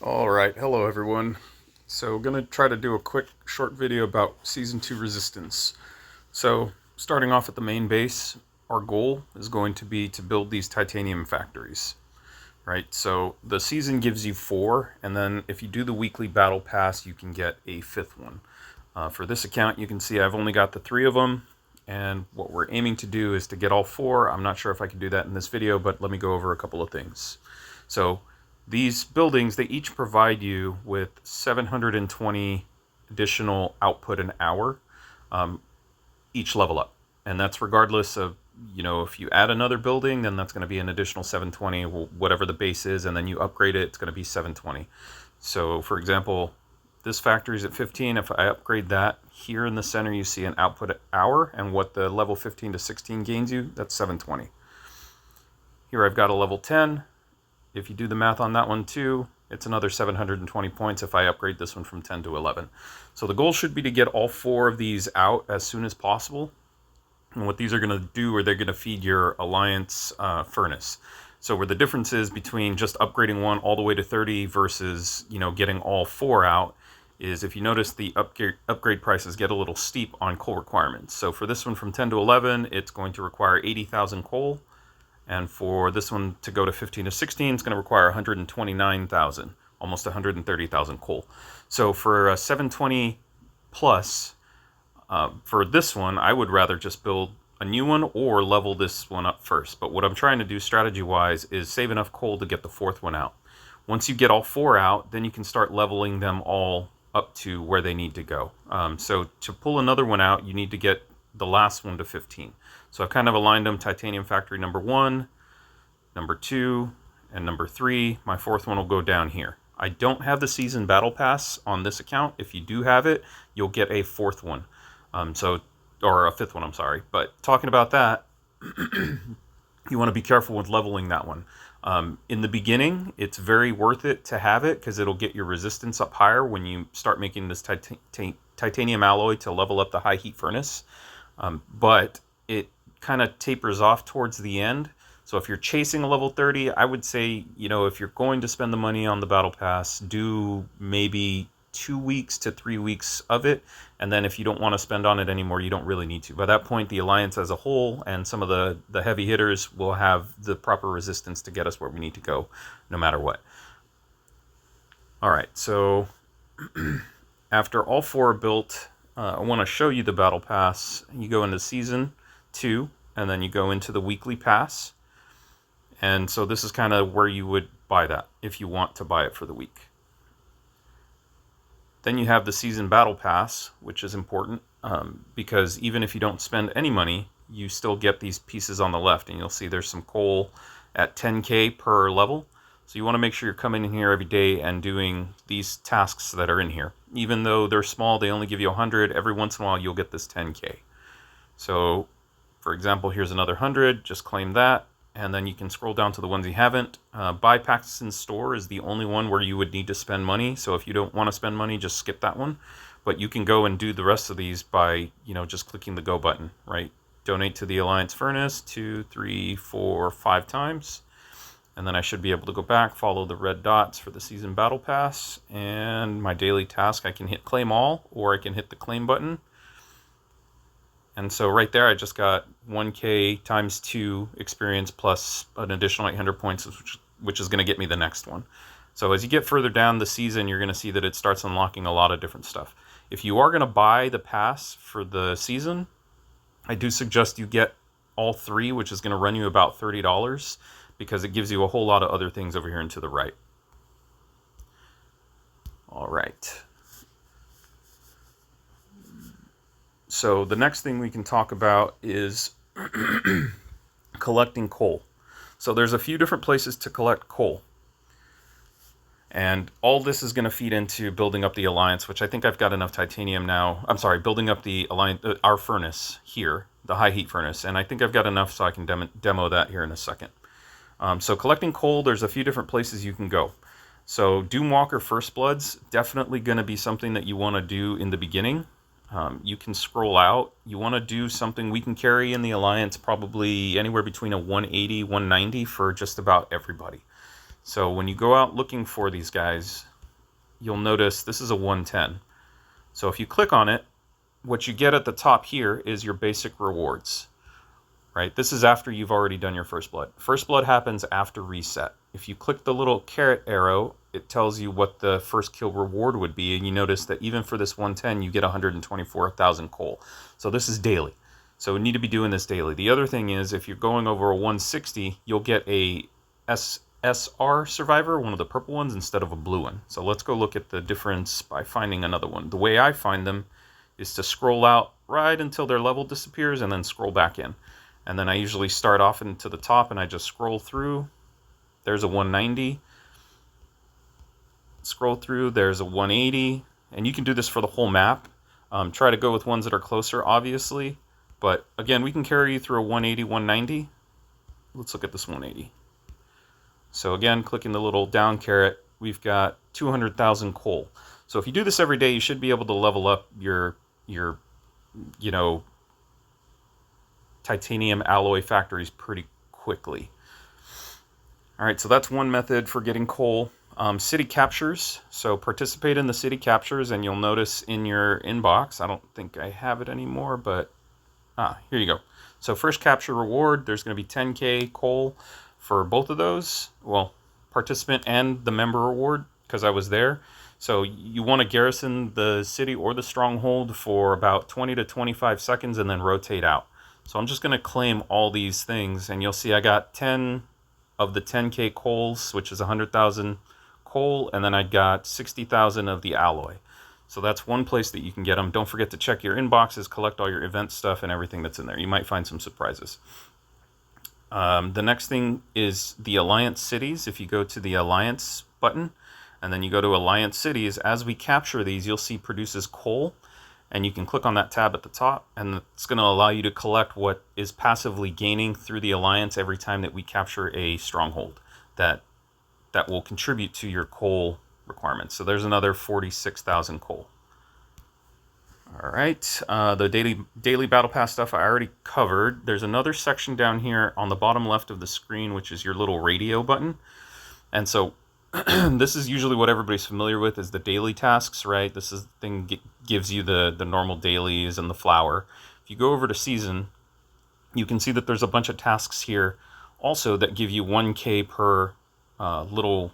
Alright, hello everyone. So gonna try to do a quick short video about Season 2 Resistance. So starting off at the main base, our goal is going to be to build these titanium factories. Right, so the season gives you 4, and then if you do the weekly battle pass you can get a 5th one. For this account you can see I've only got the 3 of them, and what we're aiming to do is to get all 4. I'm not sure if I can do that in this video, but let me go over a couple of things. So these buildings, they each provide you with 720 additional output an hour, each level up. And that's regardless of, if you add another building, then that's going to be an additional 720, whatever the base is, and then you upgrade it, it's going to be 720. So, for example, this factory is at 15. If I upgrade that, here in the center you see an output hour, and what the level 15 to 16 gains you, that's 720. Here I've got a level 10. If you do the math on that one too, it's another 720 points if I upgrade this one from 10 to 11. So the goal should be to get all 4 of these out as soon as possible. And what these are going to do are they're going to feed your Alliance furnace. So where the difference is between just upgrading one all the way to 30 versus, getting all 4 out is, if you notice, the upgrade prices get a little steep on coal requirements. So for this one from 10 to 11, it's going to require 80,000 coal. And for this one to go to 15 to 16, it's going to require 129,000, almost 130,000 coal. So for 720 plus, for this one, I would rather just build a new one or level this one up first. But what I'm trying to do strategy-wise is save enough coal to get the 4th one out. Once you get all 4 out, then you can start leveling them all up to where they need to go. So to pull another one out, you need to get the last one to 15. So I've kind of aligned them: Titanium Factory number 1, number 2, and number 3. My 4th one will go down here. I don't have the season battle pass on this account. If you do have it, you'll get a 4th one. Or a 5th one, I'm sorry. But talking about that, you want to be careful with leveling that one. In the beginning, it's very worth it to have it because it'll get your resistance up higher when you start making this titanium alloy to level up the high heat furnace. But it kind of tapers off towards the end. So if you're chasing a level 30, I would say, if you're going to spend the money on the battle pass, do maybe 2 weeks to 3 weeks of it. And then if you don't want to spend on it anymore, you don't really need to. By that point, the Alliance as a whole and some of the heavy hitters will have the proper resistance to get us where we need to go, no matter what. All right, so after all 4 are built, I want to show you the battle pass. You go into Season 2, and then you go into the weekly pass. And so this is kind of where you would buy that if you want to buy it for the week. Then you have the season battle pass, which is important because even if you don't spend any money, you still get these pieces on the left. And you'll see there's some coal at 10K per level. So you want to make sure you're coming in here every day and doing these tasks that are in here. Even though they're small, they only give you 100. Every once in a while, you'll get this 10K. So, for example, here's another 100. Just claim that. And then you can scroll down to the ones you haven't. Buy packs in store is the only one where you would need to spend money. So if you don't want to spend money, just skip that one. But you can go and do the rest of these by, just clicking the go button, right? Donate to the Alliance Furnace 2, 3, 4, 5 times. And then I should be able to go back, follow the red dots for the season battle pass. And my daily task, I can hit claim all, or I can hit the claim button. And so right there, I just got 1K times 2 experience plus an additional 800 points, which is going to get me the next one. So as you get further down the season, you're going to see that it starts unlocking a lot of different stuff. If you are going to buy the pass for the season, I do suggest you get all 3, which is going to run you about $30 because it gives you a whole lot of other things over here and to the right. All right. So the next thing we can talk about is collecting coal. So there's a few different places to collect coal. And all this is going to feed into building up the Alliance, which I think I've got enough titanium now. I'm sorry, building up the Alliance, our furnace here, the high heat furnace. And I think I've got enough so I can demo that here in a second. So collecting coal, there's a few different places you can go. So Doomwalker First Bloods, definitely going to be something that you want to do in the beginning. You can scroll out. You want to do something we can carry in the Alliance, probably anywhere between a 180, 190 for just about everybody. So when you go out looking for these guys, you'll notice this is a 110. So if you click on it, what you get at the top here is your basic rewards, right? This is after you've already done your first blood. First blood happens after reset. If you click the little caret arrow, it tells you what the first kill reward would be, and you notice that even for this 110, you get 124,000 coal. So this is daily. So we need to be doing this daily. The other thing is, if you're going over a 160, you'll get a SR survivor, one of the purple ones, instead of a blue one. So let's go look at the difference by finding another one. The way I find them is to scroll out right until their level disappears and then scroll back in. And then I usually start off into the top and I just scroll through. There's a 190. Scroll through, there's a 180. And you can do this for the whole map. Try to go with ones that are closer, obviously. But again, we can carry you through a 180, 190. Let's look at this 180. So again, clicking the little down caret, we've got 200,000 coal. So if you do this every day, you should be able to level up your titanium alloy factories pretty quickly. All right, so that's one method for getting coal. City captures. So participate in the city captures, and you'll notice in your inbox, I don't think I have it anymore, but here you go. So first capture reward, there's going to be 10K coal for both of those. Well, participant and the member reward, because I was there. So you want to garrison the city or the stronghold for about 20 to 25 seconds and then rotate out. So I'm just going to claim all these things, and you'll see I got 10 of the 10K coals, which is 100,000 coal, and then I got 60,000 of the alloy. So that's one place that you can get them. Don't forget to check your inboxes, collect all your event stuff and everything that's in there. You might find some surprises. The next thing is the Alliance Cities. If you go to the Alliance button, and then you go to Alliance Cities, as we capture these, you'll see produces coal, and you can click on that tab at the top, and it's going to allow you to collect what is passively gaining through the Alliance every time that we capture a stronghold that will contribute to your coal requirements. So there's another 46,000 coal. All right, the daily battle pass stuff I already covered. There's another section down here on the bottom left of the screen, which is your little radio button. And so this is usually what everybody's familiar with, is the daily tasks, right? This is the thing that gives you the normal dailies and the flower. If you go over to season, you can see that there's a bunch of tasks here also that give you 1K per little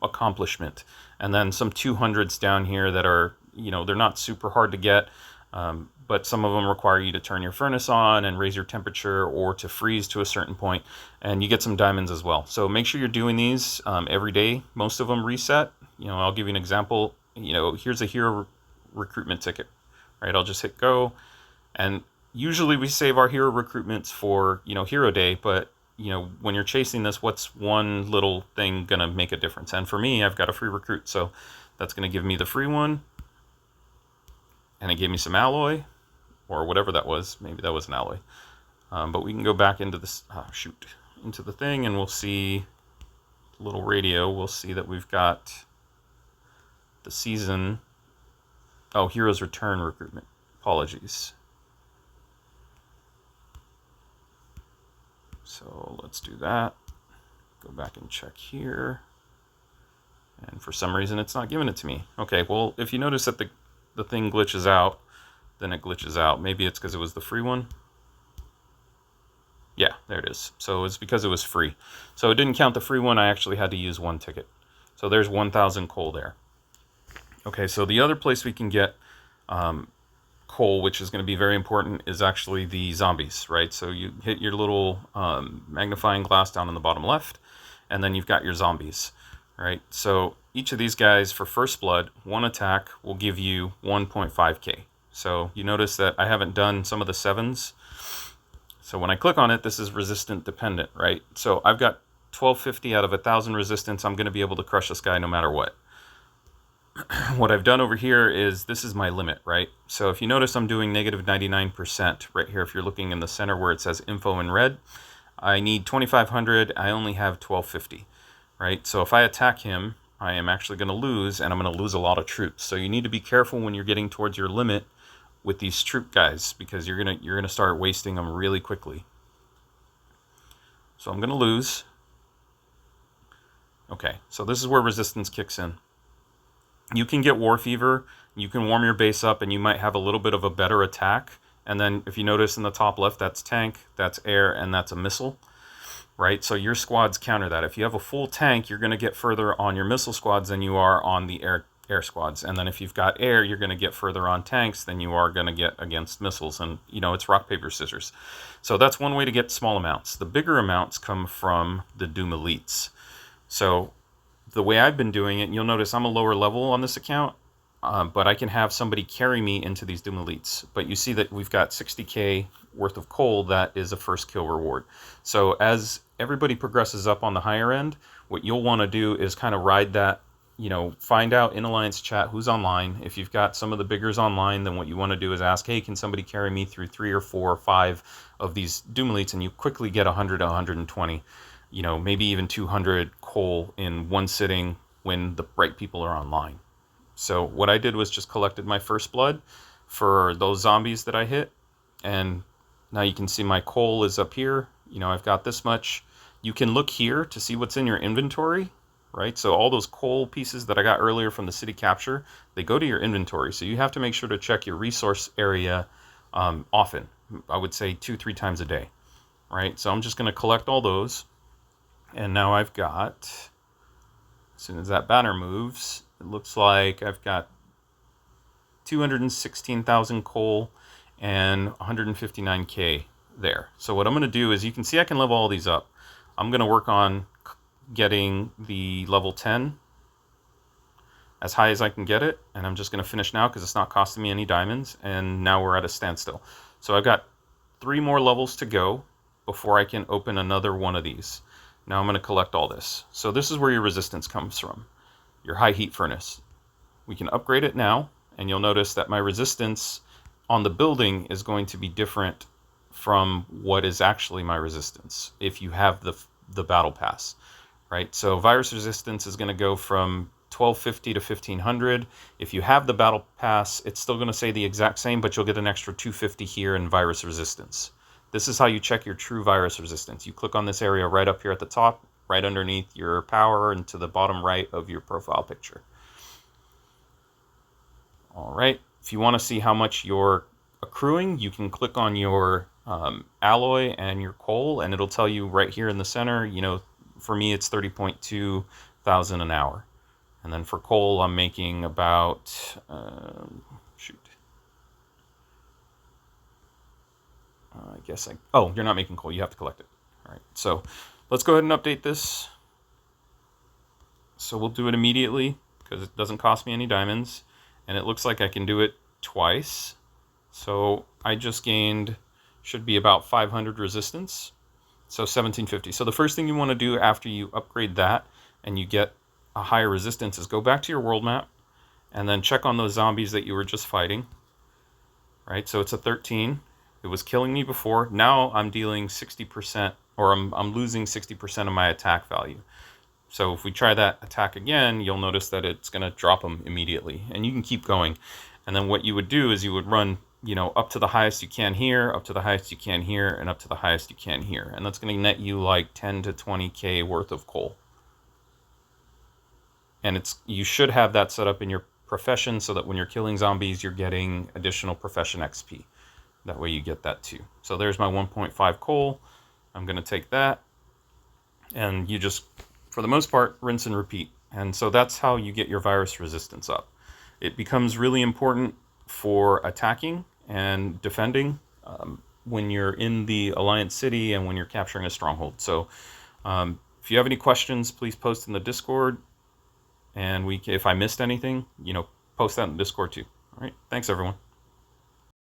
accomplishment, and then some 200s down here that are, they're not super hard to get, but some of them require you to turn your furnace on and raise your temperature or to freeze to a certain point, and you get some diamonds as well. So make sure you're doing these every day. Most of them reset. I'll give you an example. Here's a hero recruitment ticket, right? I'll just hit go, and usually we save our hero recruitments for hero day, but when you're chasing this, what's one little thing going to make a difference? And for me, I've got a free recruit, so that's going to give me the free one. And it gave me some alloy, or whatever that was. Maybe that was an alloy. But we can go back into this, into the thing, and we'll see the little radio. We'll see that we've got the season. Oh, Heroes Return recruitment. Apologies. So let's do that. Go back and check here. And for some reason, it's not giving it to me. Okay, well, if you notice that the thing glitches out, then it glitches out. Maybe it's because it was the free one. Yeah, there it is. So it's because it was free. So it didn't count the free one. I actually had to use one ticket. So there's 1,000 coal there. Okay, so the other place we can get coal, which is going to be very important, is actually the zombies, right? So you hit your little magnifying glass down in the bottom left, and then you've got your zombies, right? So each of these guys, for first blood, one attack will give you 1.5k. So you notice that I haven't done some of the 7s. So when I click on it, this is resistant dependent, right? So I've got 1250 out of 1,000 resistance. I'm going to be able to crush this guy no matter what. What I've done over here is, this is my limit, right? So if you notice, I'm doing negative 99% right here. If you're looking in the center where it says info in red, I need 2,500. I only have 1,250, right? So if I attack him, I am actually going to lose, and I'm going to lose a lot of troops. So you need to be careful when you're getting towards your limit with these troop guys, because you're gonna start wasting them really quickly. So I'm going to lose. Okay, so this is where resistance kicks in. You can get War Fever, you can warm your base up, and you might have a little bit of a better attack. And then if you notice in the top left, that's tank, that's air, and that's a missile, right? So your squads counter that. If you have a full tank, you're going to get further on your missile squads than you are on the air squads. And then if you've got air, you're going to get further on tanks than you are going to get against missiles. And, you know, it's rock, paper, scissors. So that's one way to get small amounts. The bigger amounts come from the Doom Elites. So the way I've been doing it, you'll notice I'm a lower level on this account, but I can have somebody carry me into these Doom Elites. But you see that we've got 60k worth of coal. That is a first kill reward. So as everybody progresses up on the higher end, what you'll want to do is kind of ride that, you know, find out in Alliance chat who's online. If you've got some of the biggers online, then what you want to do is ask, hey, can somebody carry me through 3 or 4 or 5 of these Doom Elites? And you quickly get 100 to 120, you know, maybe even 200 coal in one sitting when the right people are online. So what I did was just collected my first blood for those zombies that I hit. And now you can see my coal is up here. You know, I've got this much. You can look here to see what's in your inventory, right? So all those coal pieces that I got earlier from the city capture, they go to your inventory. So you have to make sure to check your resource area often. I would say 2-3 times a day, right? So I'm just going to collect all those. And now I've got, as soon as that banner moves, it looks like I've got 216,000 coal and 159k there. So what I'm going to do is, you can see I can level all these up. I'm going to work on getting the level 10 as high as I can get it, and I'm just going to finish now because it's not costing me any diamonds, and now we're at a standstill. So I've got 3 more levels to go before I can open another one of these. Now I'm going to collect all this. So this is where your resistance comes from, your high heat furnace. We can upgrade it now, and you'll notice that my resistance on the building is going to be different from what is actually my resistance if you have the battle pass, right? So virus resistance is going to go from 1250 to 1500. If you have the battle pass, it's still going to say the exact same, but you'll get an extra 250 here in virus resistance. This is how you check your true virus resistance. You click on this area right up here at the top, right underneath your power, and to the bottom right of your profile picture. All right, if you want to see how much you're accruing, you can click on your alloy and your coal, and it'll tell you right here in the center. You know, for me, it's 30.2 thousand an hour. And then for coal, I'm making about, oh, you're not making coal, you have to collect it. All right, so let's go ahead and update this. So we'll do it immediately because it doesn't cost me any diamonds. And it looks like I can do it twice. So I just gained, should be about 500 resistance. So 1750. So the first thing you want to do after you upgrade that and you get a higher resistance is go back to your world map and then check on those zombies that you were just fighting. Right, so it's a 13. It was killing me before. Now I'm dealing 60%, or I'm losing 60% of my attack value. So if we try that attack again, you'll notice that it's going to drop them immediately. And you can keep going. And then what you would do is you would run, you know, up to the highest you can here, up to the highest you can here, and up to the highest you can here. And that's going to net you like 10 to 20k worth of coal. And you should have that set up in your profession so that when you're killing zombies, you're getting additional profession XP. That way you get that too. So there's my 1.5 coal. I'm going to take that. And you just, for the most part, rinse and repeat. And so that's how you get your virus resistance up. It becomes really important for attacking and defending when you're in the Alliance City and when you're capturing a stronghold. So if you have any questions, please post in the Discord. And if I missed anything, you know, post that in the Discord too. All right. Thanks, everyone.